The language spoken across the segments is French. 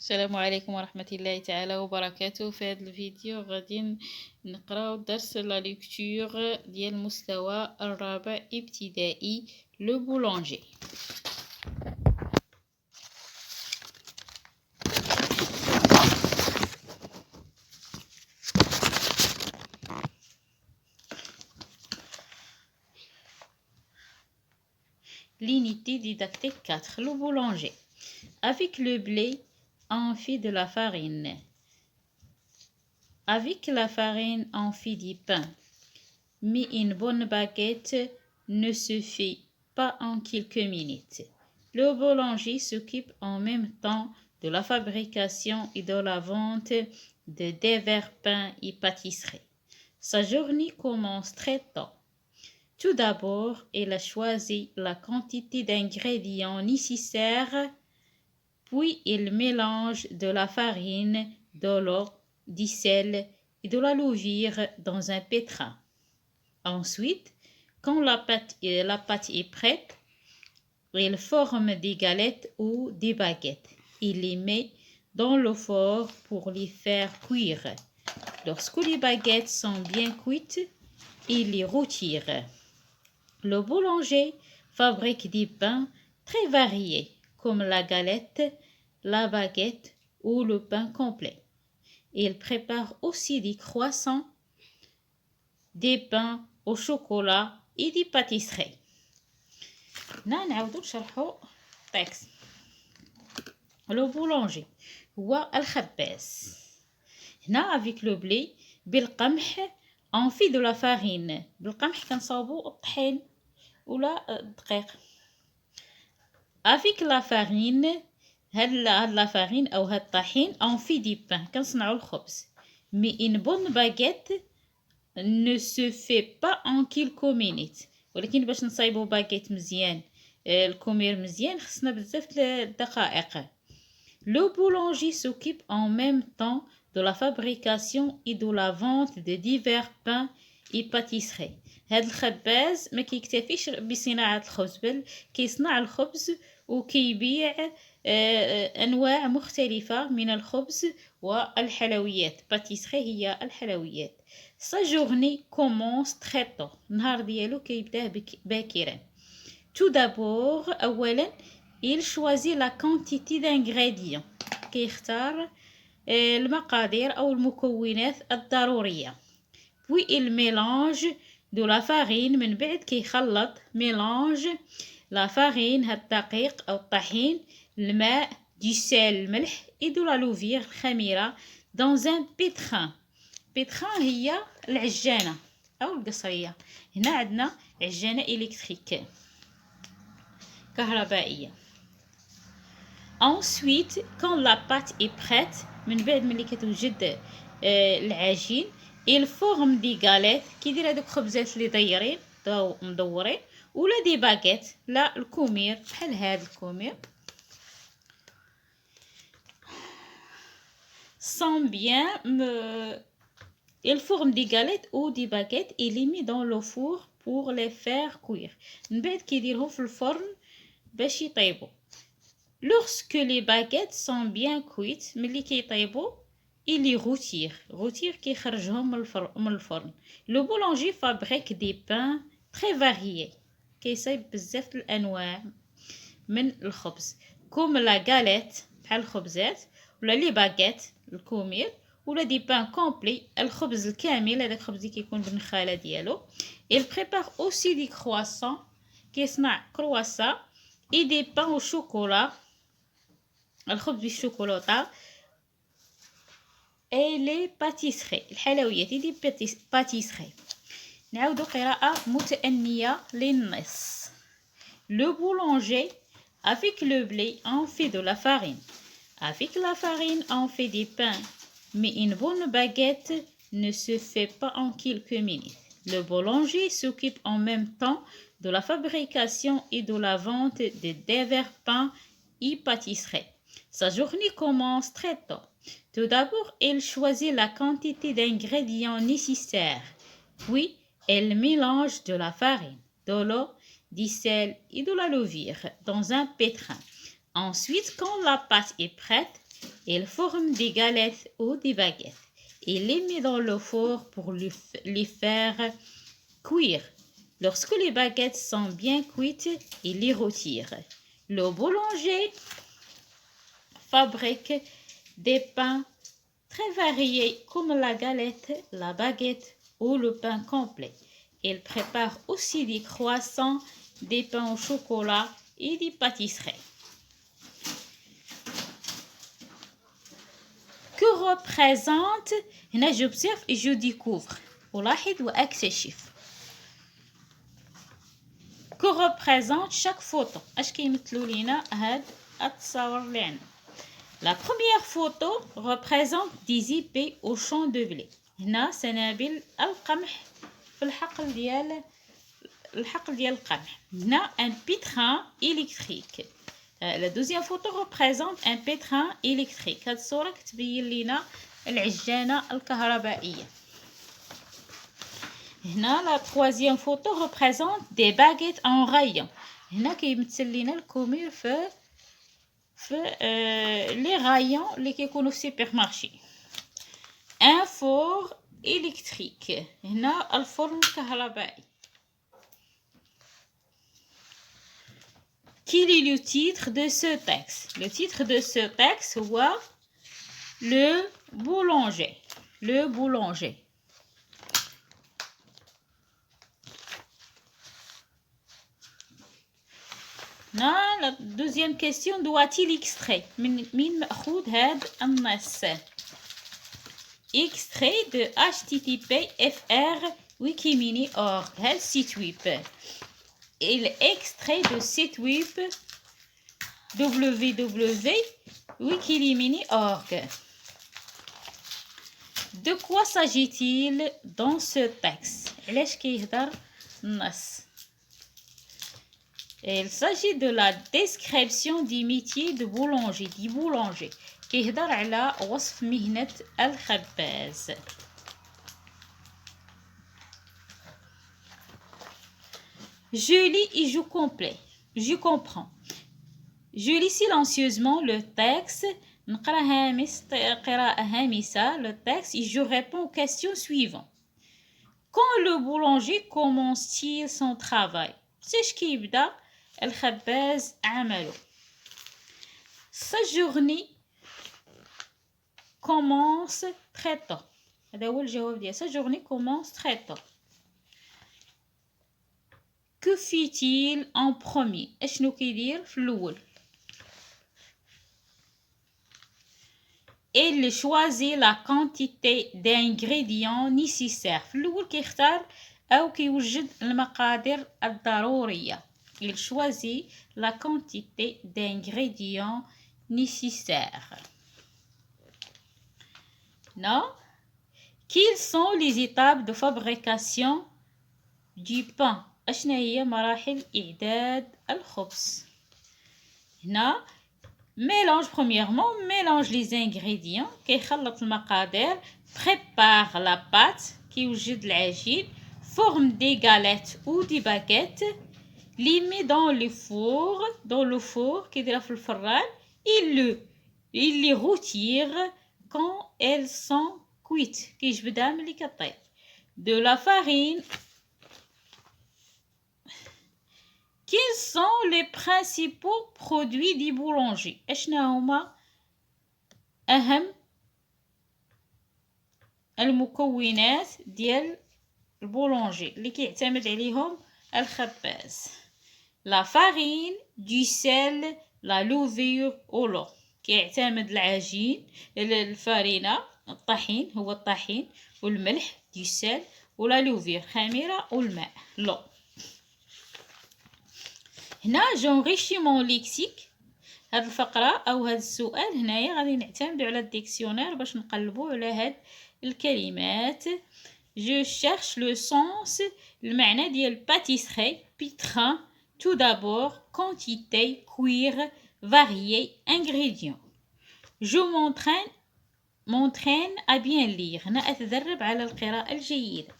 السلام عليكم ورحمة الله تعالى وبركاته. في هذا الفيديو غادي نقراو درس لا ليكتور ديال المستوى الرابع ابتدائي لو بولونجي. L'unité didactique 4, le boulanger. Avec le blé, on fait de la farine. Avec la farine, on fait du pain. Mais une bonne baguette ne se fait pas en quelques minutes. Le boulanger s'occupe en même temps de la fabrication et de la vente de divers pains et pâtisseries. Sa journée commence très tôt. Tout d'abord, il a choisi la quantité d'ingrédients nécessaires, puis il mélange de la farine, de l'eau, du sel et de la levure dans un pétrin. Ensuite, quand la pâte est prête, il forme des galettes ou des baguettes. Il les met dans le four pour les faire cuire. Lorsque les baguettes sont bien cuites, il les retire. Le boulanger fabrique des pains très variés, comme la galette, la baguette ou le pain complet. Il prépare aussi des croissants, des pains au chocolat et des pâtisseries. نعاودو نشرحو التكست. لو بولونجي هو الخباز. هنا افيك لو بلي بالقمح اون في دو لا فارين. بالقمح كنصاوبو الطحين ولا الدقيق. افيك لا فارين هاد لا فارين او هاد الطحين اون في دي بان كنصنعو الخبز. مي ان بون باغيت ne se fait pas en quelques minutes. ولكن باش نصايبو باغيت مزيان الكومير مزيان خصنا بزاف الدقائق. Le boulanger s'occupe en même temps de la fabrication et de la vente de divers pains et pâtisseries. هاد الخباز ما كيكتفيش بصناعة الخبز بل كيصنع الخبز وكيبيع أنواع مختلفة من الخبز والحلويات. pâtisserie هي الحلويات. Sa journée commence très tôt. النهار ديالو كيبداه باكرا. Tout d'abord, أولا, il choisit la quantité d'ingrédients. كيختار المقادير أو المكونات الضرورية. Puis il mélange de la farine. من بعد كيخلط mélange la farine الدقيق أو الطحين الماء du sel الملح et de la levure الخميرة dans un pétrin. pétrin هي العجانة أو القصرية. هنا عندنا عجانة إلكتريك كهربائية. Ensuite, quand la pâte est prête, من بعد ملي كتوجد العجين il forme des galettes. كيدير هذوك الخبزات اللي دايرين مدورين ولا دي باغيت لا الكومير بحال هاد الكومير sont bien il forme des galettes ou des baguettes et les met dans le four pour les faire cuire. من بعد كيديرهم في الفرن باش يطيبوا. Lorsque les baguettes sont bien cuites, ملي كيطيبوا il les retire كيخرجهم من الفرن. Le boulanger fabrique des pains très variés. كيصايب بزاف الانواع من الخبز comme la galette بحال الخبزات ولا لي باغيت الكومير ولا دي بان كومبلي الخبز الكامل. هذاك الخبز اللي كيكون بالنخاله ديالو. il prépare aussi des croissants كيصنع كرواسا et des pains au chocolat الخبز بالشوكولاته et les pâtisseries الحلويات دي pâtisseries. نعاودو قراءة متأنية للنص. Le boulanger avec le blé on fait de la farine. Avec la farine on fait des pains. Mais une bonne baguette ne se fait pas en quelques minutes. Le boulanger s'occupe en même temps de la fabrication et de la vente de divers pains et pâtisseries. Sa journée commence très tôt. Tout d'abord, il choisit la quantité d'ingrédients nécessaires. Puis, il mélange de la farine, de l'eau, du sel et de la levure dans un pétrin. Ensuite, quand la pâte est prête, Il forme des galettes ou des baguettes. Il les met dans le four pour les faire cuire. Lorsque les baguettes sont bien cuites, il les retire. Le boulanger fabrique des pains très variés comme la galette, la baguette ou le pain complet. Il prépare aussi des croissants, des pains au chocolat et des pâtisseries. Que représente هنا j'observe et je découvre ألاحظ وأكتشف. Que représente chaque photo. اش كيمثلوا لينا هاد التصاور اللي عندنا. La première photo représente des épées au champ de blé. هنا سنابل القمح في الحقل ديال القمح. هنا un pétrin électrique. La deuxième photo représente un pétrin électrique. هاد الصورة كتبين لنا العجانة الكهربائية. هنا la troisième photo représente des baguettes en rayon. هنا كيمثل لنا الكومير في les rayons اللي كيكونوا في السوبر مارشي. Un four électrique. هنا الفرن الكهربائي. Quel est le titre de ce texte? Le titre de ce texte هو Le boulanger. Le boulanger. La deuxième question, doit-il extrait من مأخوذ هذا النص؟ Extrait de http://fr wikimini.org. هذا site web. Il extrait de site web www.wikimini.org. De quoi s'agit-il dans ce texte? علاش كيهضر النص؟ Il s'agit de la description du métier de boulanger, du boulanger. كيهضر على وصف مهنة الخباز. Je lis et je comprends. Je lis silencieusement le texte. نقرأ قراءة هامسة le texte et je réponds aux questions suivantes. Quand le boulanger commence-t-il son travail? كيفاش كيبدا الخباز عمله؟ Sa journée commence très tôt. هذا هو الجواب ديالها. Sa journée commence très tôt. Que fait-il en premier? اشنو كيدير في الاول؟ Il choisit la quantité d'ingrédients nécessaires. في الاول كيختار او كيوجد المقادير الضرورية. Il choisit la quantité d'ingrédients nécessaires. Non? Quelles sont les étapes de fabrication du pain? أشنا هي مراحل إعداد الخبز؟ هنا mélange les ingrédients كيخلط المقادير. Prépare la pâte كيوجد العجين. Forme des galettes ou des baguettes. Les met dans le four كيديرها في الفران. Il les retire quand elles sont cuites كيجبدها ملي كطيب. De la farine. Quels sont les principaux produits du boulanger? اشنا هما أهم المكونات ديال البولونجي اللي كيعتمد عليهم الخباز. La farine, du sel, la levure ou l'eau. كيعتمد العجين الفارينة الطحين هو الطحين والملح du sel ولا لوفير خميرة والماء l'eau. هنا j'enrichis mon lexique. هاد الفقرة أو هاد السؤال هنايا غادي نعتمدو على الديكسيونير باش نقلبو على هاد الكلمات. Je cherche le sens المعنى ديال pâtisserie, pétrin. Tout d'abord, quantité, cuire, varier, ingrédients. Je m'entraîne à bien lire. هنا أتدرب على القراءة الجيدة.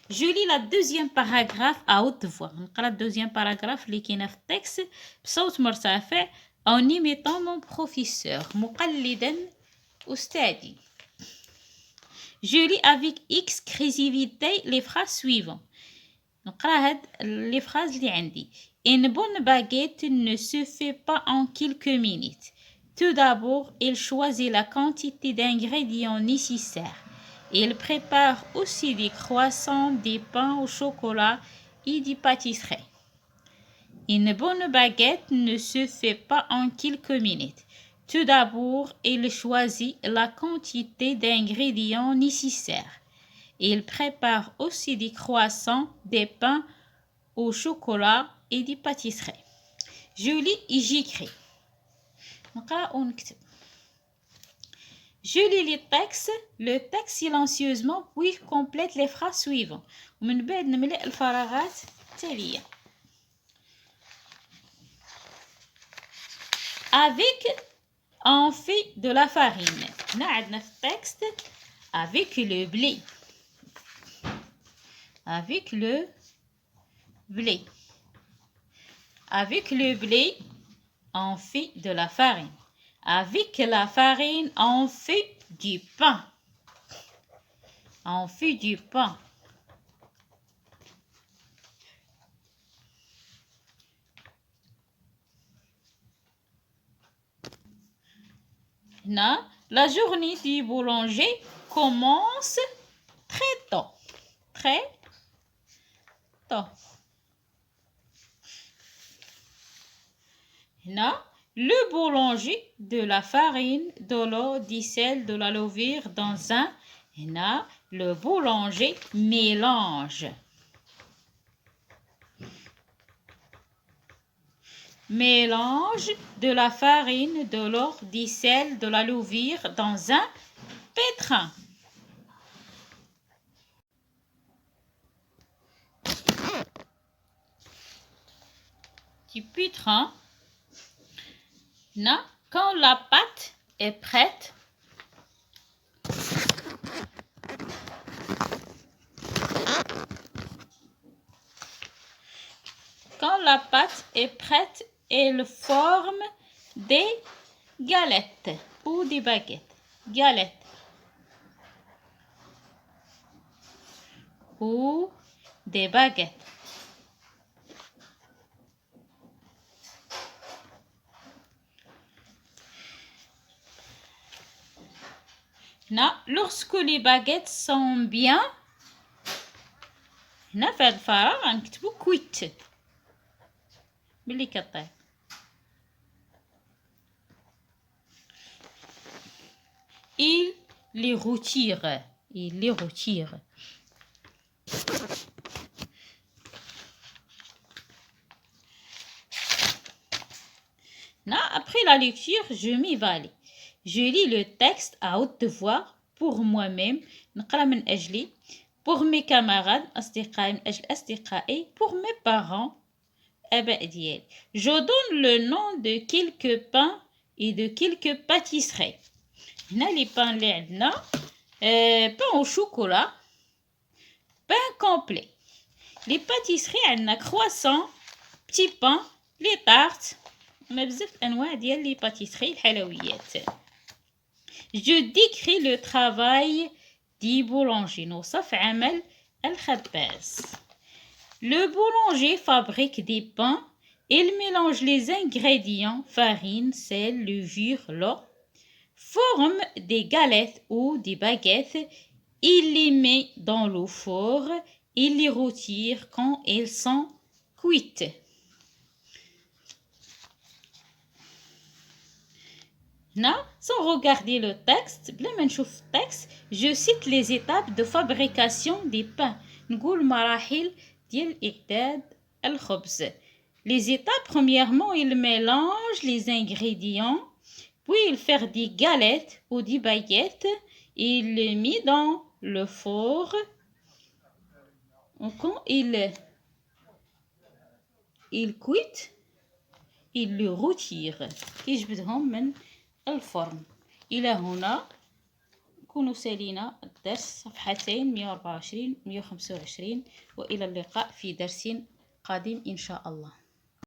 Je lis la deuxième paragraphe à haute voix. نقرأ deuxième paragraphe اللي كاينة في التكست بصوت مرتفع en imitant mon professeur. مقلدا أستاذي. Je lis avec exclusivité les phrases suivantes. نقرأ هاد les phrases اللي عندي. Une bonne baguette ne se fait pas en quelques minutes. Tout d'abord, il choisit la quantité d'ingrédients nécessaires. Il prépare aussi des croissants, des pains au chocolat et des pâtisseries. Une bonne baguette ne se fait pas en quelques minutes. Tout d'abord, il choisit la quantité d'ingrédients nécessaires. Il prépare aussi des croissants, des pains au chocolat et des pâtisseries. Je lis et j'écris. نقرأ ونكتب. Je lis le texte silencieusement puis complète les phrases suivantes. ومن بعد نملأ الفراغات التالية. Avec on fait de la farine. هنا عندنا في التكست avec le blé. Avec le blé. Avec le blé, on fait de la farine. Avec la farine, on fait du pain. On fait du pain. Là, la journée du boulanger commence très tôt. Très tôt. Là, le boulanger de la farine, de l'eau, du sel, de la levure dans un. Là, le boulanger mélange. Mélange de la farine, de l'eau, du sel, de la levure dans un pétrin. Du pétrin. Là, quand la pâte est prête, elle forme des galettes ou des baguettes. Galettes ou des baguettes. Là, lorsque les baguettes sont bien, هنا في هاد الفراغ غنكتبو كويت باللي كطيب. Il les retire. Il les retire. Là, après la lecture, je m'évalue. Je lis le texte à haute voix pour moi-même. نقرأ من أجلي. Pour mes camarades, أصدقائي من أجل أصدقائي. Pour mes parents, آباء ديالي. Je donne le nom de quelques pains et de quelques pâtisseries. هنا les pains اللي عندنا pain au chocolat, pain complet. Les pâtisseries عندنا croissant, petit pain, les tartes. ما بزاف أنواع ديال les pâtisseries الحلويات. Je décris le travail du boulanger. نوصف عمل الخباز. Le boulanger fabrique des pains. Il mélange les ingrédients farine, sel, levure, l'eau, forme des galettes ou des baguettes. Il les met dans le four. Il les retire quand elles sont cuites. Là, sans regarder le texte, بلا ما نشوف التكست, je cite les étapes de fabrication des pains. نقول مراحل ديال إعداد الخبز. Les étapes, premièrement, il mélange les ingrédients, puis il fait des galettes ou des baguettes, il les met dans le four. Quand il cuit, il le retire. كيجبدهم من الفرن. إلى هنا نكون سالينا الدرس صفحتين 124 125 وإلى اللقاء في درس قادم إن شاء الله.